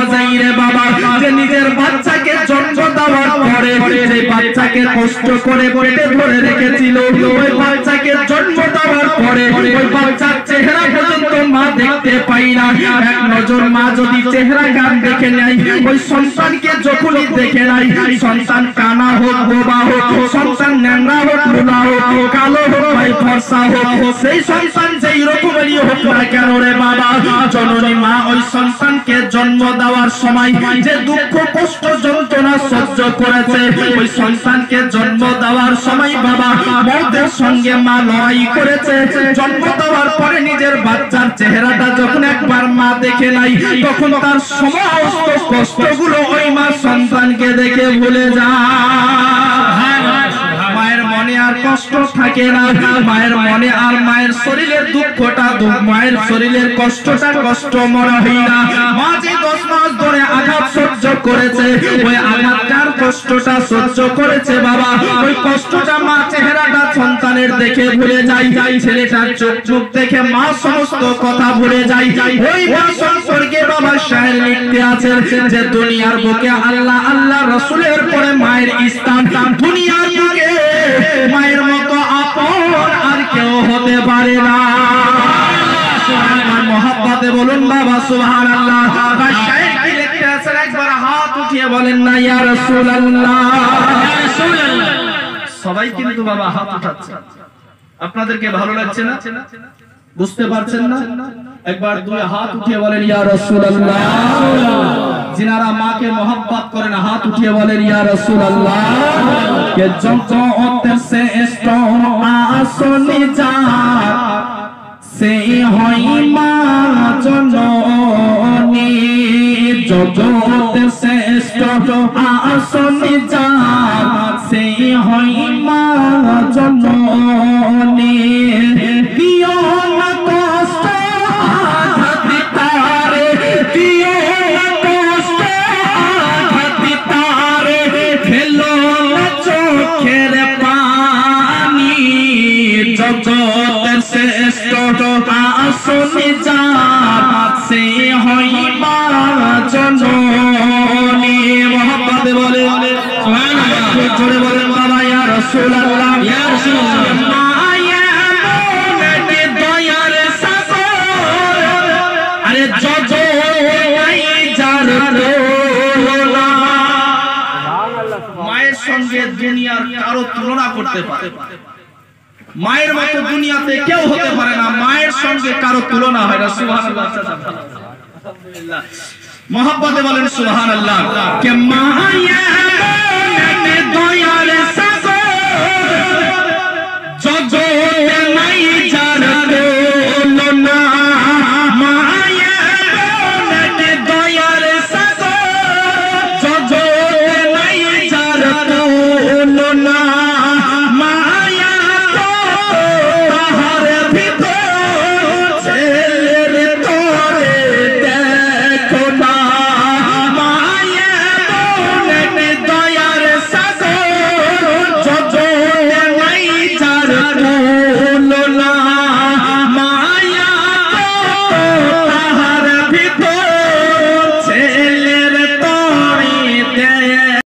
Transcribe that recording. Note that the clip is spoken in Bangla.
পাওয়া যায় রে বাবা, যে নিজের বাচ্চাকে জন্ম দেওয়ার পরে যে বাচ্চাকে কষ্ট করে পেটে ধরে রেখেছিল, ওই বাচ্চাকে জন্ম দেওয়ার পরে ওই বাচ্চার চেহারা পর্যন্ত মা দেখতে পাই না। এক নজর মা যদি চেহারা গান দেখে নেয়, ওই সন্তানকে যখনই দেখে নেয়, সন্তান কানা হোক বোবা হোক, সন্তান ন্যাংরা হোক লুলা হোক, কালো হোক ভাই ফর্সা হোক, সেই সন্তান যেই রকমেরই হোক না কেন রে বাবা, জননী মা ওই সন্তানকে জন্ম দেওয়ার সময় যে দুঃখ কষ্ট যন্ত্রণা সহ্য করেছে, ওই সন্তানকে জন্ম দেওয়ার সময় বাবা মৌতের সঙ্গে মা লড়াই করেছে। জন্ম দেওয়ার পরে নিজের বাচ্চার চেহারাটা যখন একবার মা দেখে নাই, তখন তার সমস্ত কষ্টগুলো ওই মা সন্তানকে দেখে ভুলে যায়। মায়ের মনে আর কষ্ট থাকে না, মায়ের মনে আর মায়ের শরীরের দুঃখটা মায়ের শরীরের কষ্টটা কষ্ট মনে হয় না। মা যে 10 মাস ধরে আঘাত সহ্য করেছে, ওই আঘাতটার কষ্টটা সহ্য করেছে বাবা, ওই কষ্টটা মা চেহারাটা সন্তানের দেখে ভুলে যায়। ছেলেটার চোখ দেখে মা সমস্ত কথা ভুলে যায়। ওই মা সম্পর্কে বাবা শায়ের লিখতে আছেন যে দুনিয়ার বুকে আল্লাহ আল্লাহ রাসূলের পরে মায়ের স্থান, দুনিয়ার বুকে মায়ের মতো আপন আর কেউ হতে পারে না। সুবহানাল্লাহ, মহব্বতে বলুন বাবা সুবহানাল্লাহ। শায়ের কি লিখতে আছেন, একবার হাত উঠিয়ে বলেন না ইয়া রাসূলুল্লাহ, ইয়া রাসূলুল্লাহ। সবাই কিন্তু বাবা হাত উঠাচ্ছে, আপনাদেরকে ভালো লাগছে না? বুঝতে পারছেন না? একবার দুই হাত উঠিয়ে বলেন ইয়া রাসূলুল্লাহ। जिनारा माँ के मोहब्बत करें हाथ उठिए बोले या रसूल अल्लाह के जगत से स्टोन आसनी जा से होई माँ जननी जगत से स्टोन आसनी जा से होई माँ जननी दियो ना कष्ट आघात तारे दियो जगत से आसनी जा से होई माँ जननी। मोहब्बत बोले जोड़े बोले बाबा या रसूल अल्लाह, या रसूल अल्लाह। अरे जो माয়ের সঙ্গে দুনিয়ার কারো তুলনা করতে পারে, মায়ের মতো দুনিয়াতে কেউ হতে পারে না, মায়ের সঙ্গে কারো তুলনা হয় না। সুবহানাল্লাহ, আলহামদুলিল্লাহ। মোহাব্বতে বলেন সুবহানাল্লাহ। কে মায়া মনে দয়া